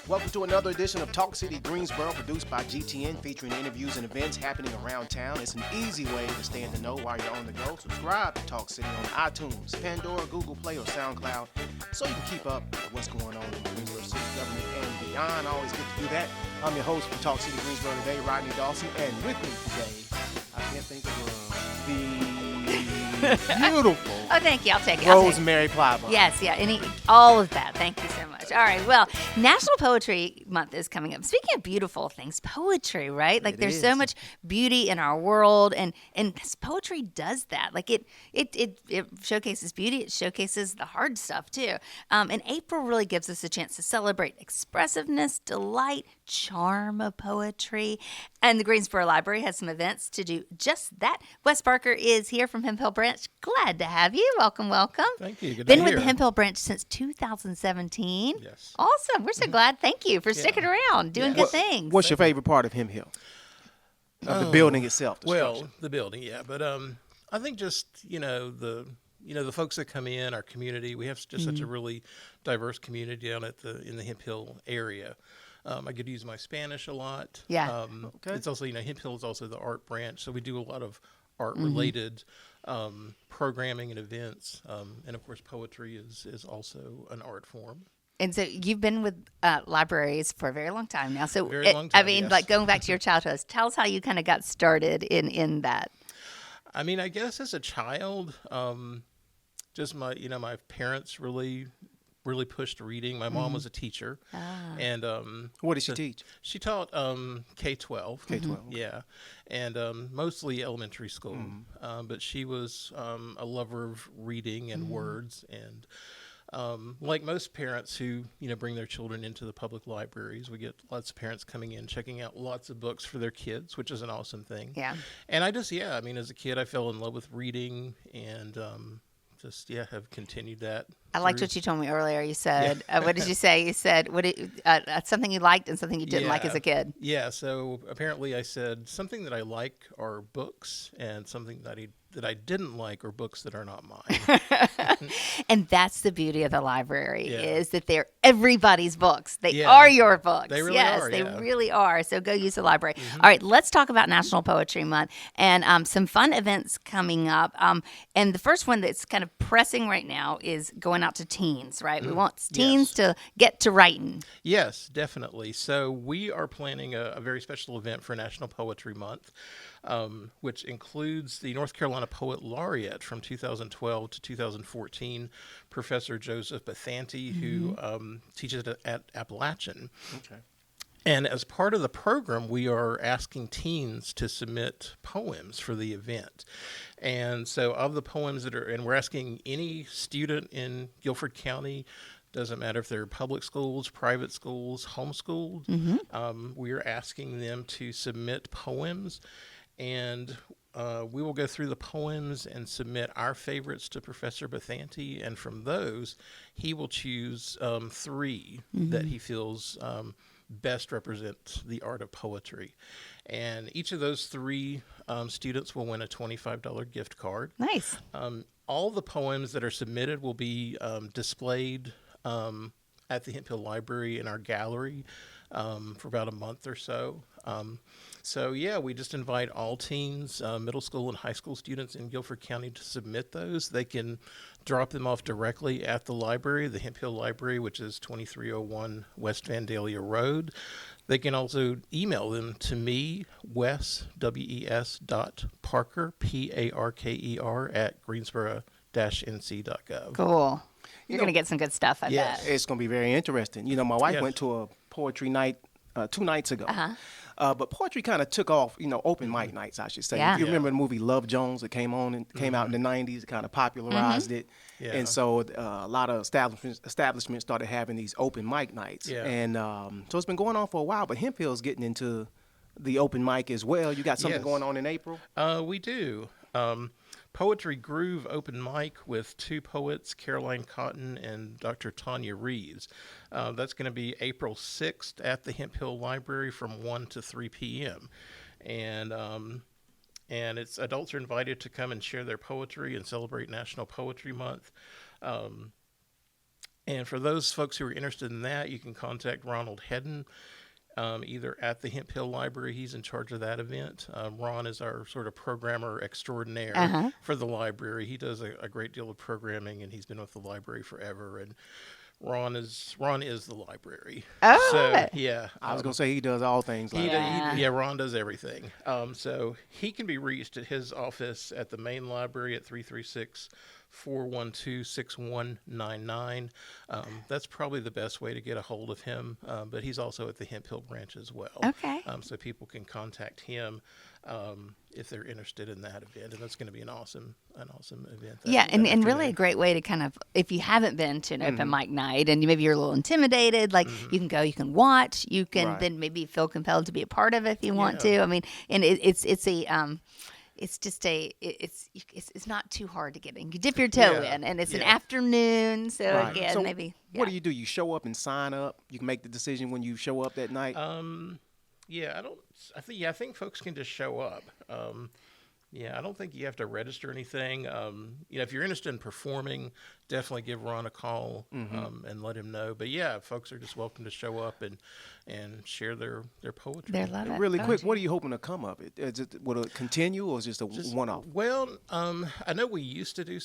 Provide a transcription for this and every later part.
Welcome to another edition of Talk City Greensboro, produced by GTN, featuring interviews and events happening around town. It's an easy way to stay in the know while you're on the go. Subscribe to Talk City on iTunes, Pandora, Google Play, or SoundCloud, so you can keep up with what's going on in the Greensboro City government and beyond. Always good to do that. I'm your host for Talk City Greensboro today, Rodney Dawson, and with me today, I can't think of the beautiful Oh, thank you. I'll take it. Rosemary Pliable. Yes, yeah. All of that. Thank you so much. All right. Well, National Poetry Month is coming up. Speaking of beautiful things, poetry, right? Like there's so much beauty in our world, and poetry does that. Like it showcases beauty. It showcases the hard stuff too. And April really gives us a chance to celebrate expressiveness, delight, charm of poetry. And the Greensboro Library has some events to do just that. Wes Parker is here from Hemphill Branch. Glad to have you. Welcome. Thank you. Good to Been be with here. the Hemphill Branch since 2017. Yes. Awesome. We're so glad. Thank you for sticking around, doing good things. What's your favorite part of Hemphill? Of the building itself? The building, yeah. But I think just the folks that come in our community. We have just such a really diverse community down in the Hemphill area. I get to use my Spanish a lot. Yeah. Okay. It's also Hemphill is also the art branch, so we do a lot of art related programming and events, and of course poetry is also an art form. And so you've been with libraries for a very long time now. So Very long time, yes. like going back to your childhood, tell us how you kind of got started in that. I mean, I guess as a child, just my parents really pushed reading. My mom was a teacher, and What did she teach? she taught K-12. K-12. Yeah, and mostly elementary school. But she was a lover of reading and words, and like most parents who bring their children into the public libraries, we get lots of parents coming in checking out lots of books for their kids, which is an awesome thing. Yeah. And as a kid, I fell in love with reading, and have continued that. I liked what you told me earlier. You said, what did you say? You said something you liked and something you didn't like as a kid. Yeah, so apparently I said something that I like are books, and something that I didn't like are books that are not mine. And that's the beauty of the library Yeah. is that they're everybody's books. They Yeah. are your books. They really yes, are, they yeah. really are. So go use the library. All right, let's talk about National Poetry Month and some fun events coming up. And the first one that's kind of pressing right now is going out to teens, right? We want teens to get to writing. Yes, definitely. So we are planning a very special event for National Poetry Month, which includes the North Carolina Poet Laureate from 2012 to 2014, Professor Joseph Bathanti, who teaches at Appalachian. Okay. And as part of the program, we are asking teens to submit poems for the event. And so of the poems and we're asking any student in Guilford County, doesn't matter if they're public schools, private schools, homeschooled, we are asking them to submit poems. And we will go through the poems and submit our favorites to Professor Bathanti. And from those, he will choose three that he feels best represent the art of poetry. And each of those three students will win a $25 gift card. Nice. All the poems that are submitted will be displayed at the Hemphill Library in our gallery for about a month or so. We just invite all teens, middle school and high school students in Guilford County to submit those. They can drop them off directly at the library, the Hemphill Library, which is 2301 West Vandalia Road. They can also email them to me, Wes, W-E-S Parker, P-A-R-K-E-R, at greensboro-nc.gov. Cool. You're going to get some good stuff, I Yes. bet. It's going to be very interesting. My wife Yes. went to a poetry night 2 nights ago. But poetry kind of took off, open mic nights, I should say. Yeah. If you remember the movie Love Jones that came out in the 90s, it kind of popularized it. Yeah. And so a lot of establishments started having these open mic nights. Yeah. And so it's been going on for a while, but Hemphill's getting into the open mic as well. You got something Yes. going on in April? We do. Poetry Groove open mic with two poets, Caroline Cotton and Dr. Tanya Reeves. That's going to be April 6th at the Hemphill Library from 1 to 3 p.m. And it's adults are invited to come and share their poetry and celebrate National Poetry Month. And for those folks who are interested in that, you can contact Ronald Hedden, either at the Hemphill Library. He's in charge of that event. Ron is our sort of programmer extraordinaire for the library. He does a great deal of programming, and he's been with the library forever. And Ron is the library. Oh, so yeah. I was gonna say he does all things. Like Ron does everything. So he can be reached at his office at the main library at 336-412-6199. That's probably the best way to get a hold of him. But he's also at the Hemphill Branch as well. Okay. So people can contact him if they're interested in that event, and that's going to be an awesome event. And really a great way to kind of, if you haven't been to an open mic night and maybe you're a little intimidated, like you can go, you can watch, you can then maybe feel compelled to be a part of it if you want to. I mean, and it's not too hard to get in. You dip your toe in, and it's an afternoon, so again, so maybe. What do? You show up and sign up? You can make the decision when you show up that night. I think folks can just show up. I don't think you have to register anything. If you're interested in performing, definitely give Ron a call and let him know. But folks are just welcome to show up and share their poetry. They love it. Really quick, what are you hoping to come of it? Will it continue, or is it just a one-off? Well, I know we used to do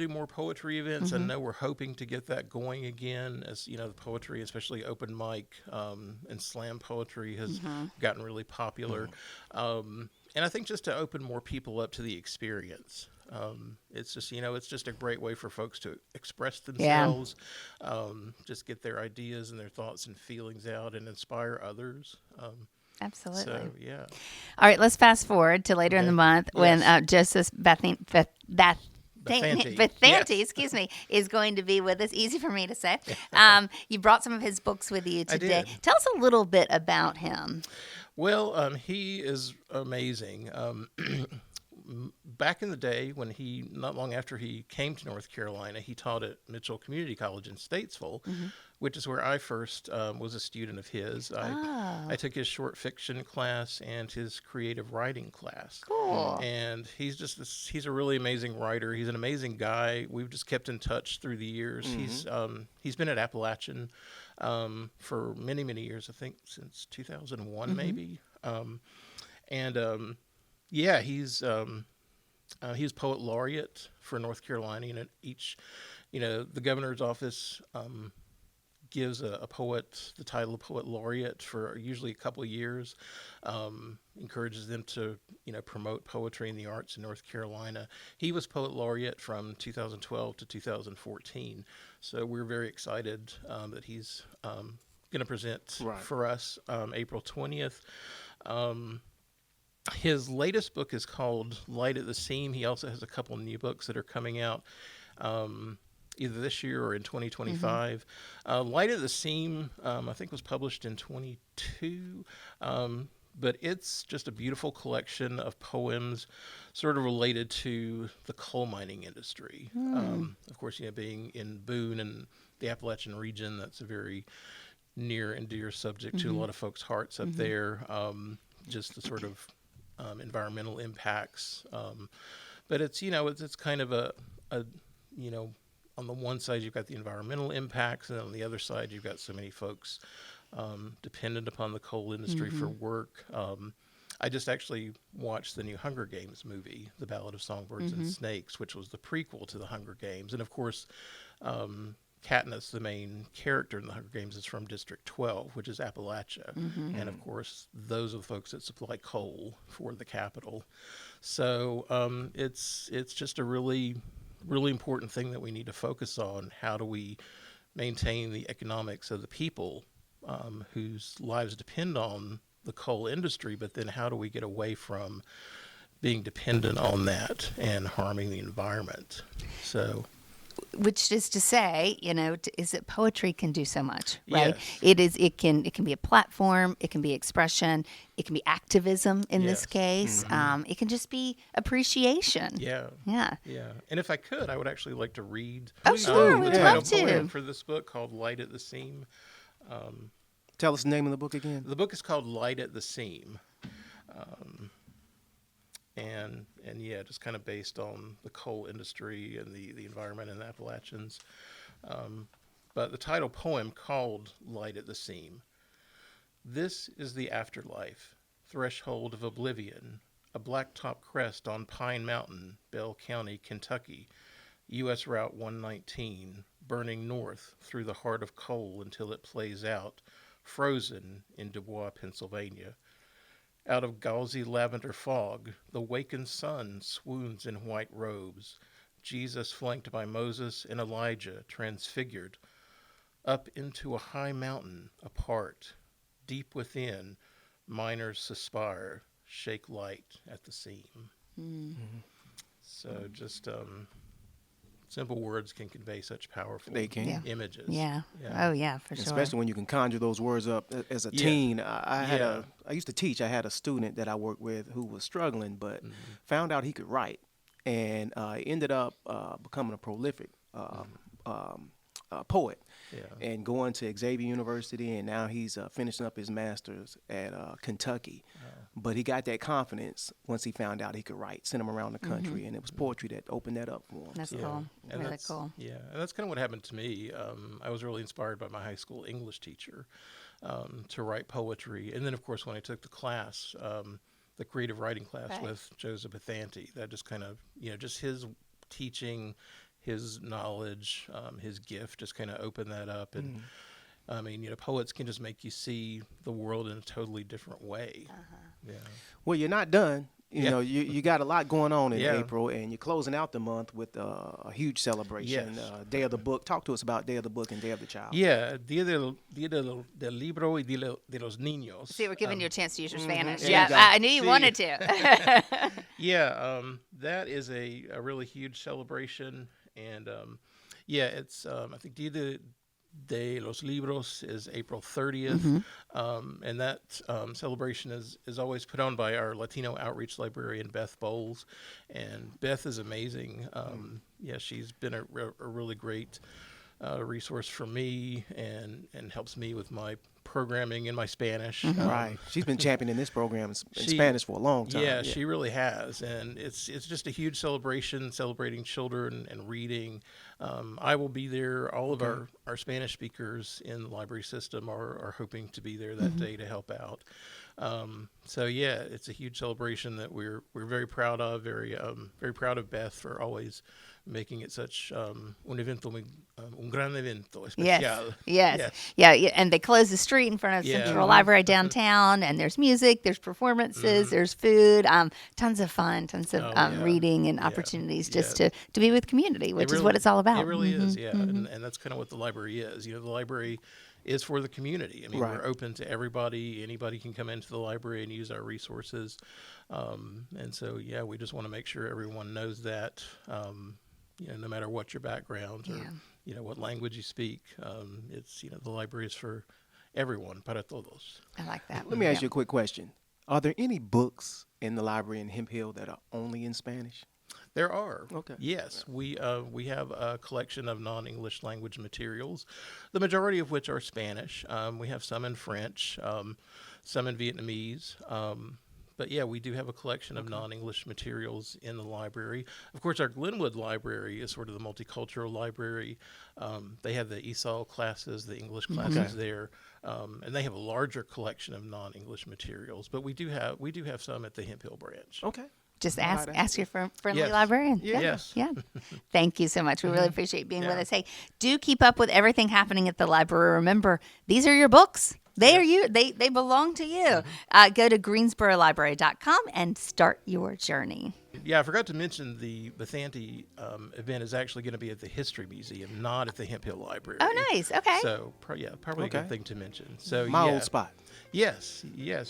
more poetry events. I know we're hoping to get that going again, as the poetry, especially open mic and slam poetry, has gotten really popular. And I think just to open more people up to the experience. It's just a great way for folks to express themselves, just get their ideas and their thoughts and feelings out, and inspire others. Absolutely. So, All right, let's fast forward to later in the month when Joseph Bathanti, excuse me, is going to be with us. Easy for me to say. You brought some of his books with you today. I did. Tell us a little bit about him. Well, he is amazing. Back in the day, not long after he came to North Carolina, he taught at Mitchell Community College in Statesville, which is where I first was a student of his. I took his short fiction class and his creative writing class. Cool. And he's a really amazing writer. He's an amazing guy. We've just kept in touch through the years. He's been at Appalachian for many, many years, I think since 2001 maybe. He's poet laureate for North Carolina, and the governor's office gives a poet the title of poet laureate for usually a couple of years, encourages them to promote poetry and the arts in North Carolina. He was poet laureate from 2012 to 2014, so we're very excited that he's going to present for us April 20th. His latest book is called Light at the Seam. He also has a couple new books that are coming out either this year or in 2025. Light at the Seam, I think, was published in 22, but it's just a beautiful collection of poems sort of related to the coal mining industry. Of course, being in Boone and the Appalachian region, that's a very near and dear subject to a lot of folks' hearts up there. Just the sort of environmental impacts, but it's kind of a on the one side you've got the environmental impacts, and on the other side you've got so many folks dependent upon the coal industry for work. I just actually watched the new Hunger Games movie, The Ballad of Songbirds and Snakes, which was the prequel to the Hunger Games, and of course Katniss, the main character in the Hunger Games, is from District 12, which is Appalachia. And of course, those are the folks that supply coal for the capital. So it's just a really, really important thing that we need to focus on. How do we maintain the economics of the people whose lives depend on the coal industry, but then how do we get away from being dependent on that and harming the environment? So... Which is to say, is that poetry can do so much, right? Yes. It can be a platform, it can be expression, it can be activism in this case. It can just be appreciation. Yeah. And if I could, I would actually like to read sure, the we'd title love to. poem for this book called Light at the Seam. Tell us the name of the book again. The book is called Light at the Seam. And just kind of based on the coal industry and the environment in the Appalachians. But the title poem called Light at the Seam. This is the afterlife, threshold of oblivion, a blacktop crest on Pine Mountain, Bell County, Kentucky, U.S. Route 119, burning north through the heart of coal until it plays out, frozen in Dubois, Pennsylvania. Out of gauzy lavender fog, the wakened sun swoons in white robes, Jesus flanked by Moses and Elijah transfigured, up into a high mountain apart, deep within, miners suspire, shake light at the seam. Mm-hmm. So just simple words can convey such powerful images. Yeah. Oh, yeah, for sure. Especially when you can conjure those words up as a teen. I used to teach. I had a student that I worked with who was struggling, but found out he could write, and ended up becoming a prolific poet. Yeah. And going to Xavier University, and now he's finishing up his master's at Kentucky. But he got that confidence once he found out he could write, sent him around the country, and it was poetry that opened that up for him. That's cool. And really cool. Yeah, and that's kind of what happened to me. I was really inspired by my high school English teacher to write poetry. And then, of course, when I took the class, the creative writing class with Joseph Bethanti, that just kind of, just his teaching, his knowledge, his gift just kind of opened that up. And I mean, poets can just make you see the world in a totally different way. Yeah. Well, you're not done. You know, you got a lot going on in April, and you're closing out the month with a huge celebration, Day of the Book. Talk to us about Day of the Book and Day of the Child. Yeah, Dia del Libro y de los Niños. See, we're giving you a chance to use your Spanish. Yeah, I knew you wanted to. That is a really huge celebration. And, it's, I think Dia de los Libros is April 30th. And that celebration is always put on by our Latino outreach librarian, Beth Bowles. And Beth is amazing. She's been a really great resource for me and helps me with my programming in my Spanish. Right. She's been championing this program in Spanish for a long time. Yeah, she really has. And it's just a huge celebration, celebrating children and reading. I will be there. All of our Spanish speakers in the library system are hoping to be there that day to help out. It's a huge celebration that we're very proud of, very proud of Beth for always making it such un gran evento especial. Yes. Yeah, and they close the street in front of Central Library downtown, and there's music, there's performances, there's food, tons of fun, tons of reading and opportunities just to be with community, which is what it's all about. It really is, and that's kind of what the library is. The library is for the community. I mean, we're open to everybody. Anybody can come into the library and use our resources. And so, we just want to make sure everyone knows that, no matter what your background or, what language you speak, it's, the library is for everyone, para todos. I like that. Let me ask you a quick question. Are there any books in the library in Hemphill that are only in Spanish? There are. Okay. Yes, we have a collection of non-English language materials, the majority of which are Spanish. We have some in French, some in Vietnamese. But we do have a collection of non-English materials in the library. Of course, our Glenwood Library is sort of the multicultural library. They have the ESOL classes, the English classes there, and they have a larger collection of non-English materials. But we do have some at the Hemphill Branch. Okay. Just ask your friendly librarian. Yes. Yeah. Thank you so much. We really appreciate being with us. Hey, do keep up with everything happening at the library. Remember, these are your books. They are you. They belong to you. Go to GreensboroLibrary.com and start your journey. Yeah, I forgot to mention the Bethanti event is actually going to be at the History Museum, not at the Hemphill Library. Oh, nice. Okay. So, probably a good thing to mention. So, my old spot. Yes,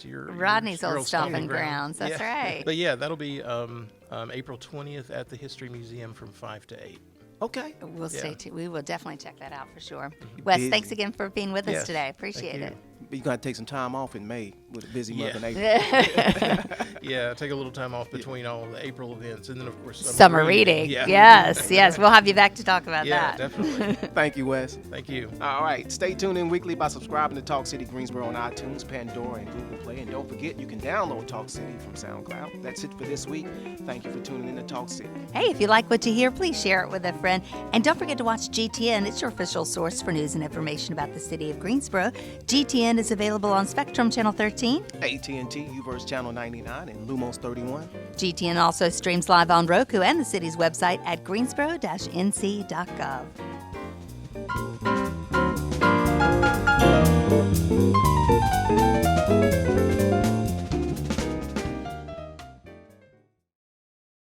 Rodney's old stomping grounds. That's right. But that'll be April 20th at the History Museum from 5 to 8. Okay. We'll stay tuned. We will definitely check that out for sure. Wes, thanks again for being with us today. Appreciate it. You're going to take some time off in May. with a busy month in Yeah. April. Yeah, take a little time off between all the April events, and then of course Summer reading. Yeah. Yes. We'll have you back to talk about Yeah, that. definitely. Thank you, Wes. Thank you. All right, stay tuned in weekly by subscribing to Talk City Greensboro on iTunes, Pandora, and Google Play. And don't forget, you can download Talk City from SoundCloud. That's it for this week. Thank you for tuning in to Talk City. Hey, if you like what you hear, please share it with a friend. And don't forget to watch GTN. It's your official source for news and information about the city of Greensboro. GTN is available on Spectrum Channel 13. AT&T UVerse Channel 99 and Lumos 31. GTN also streams live on Roku and the city's website at greensboro-nc.gov.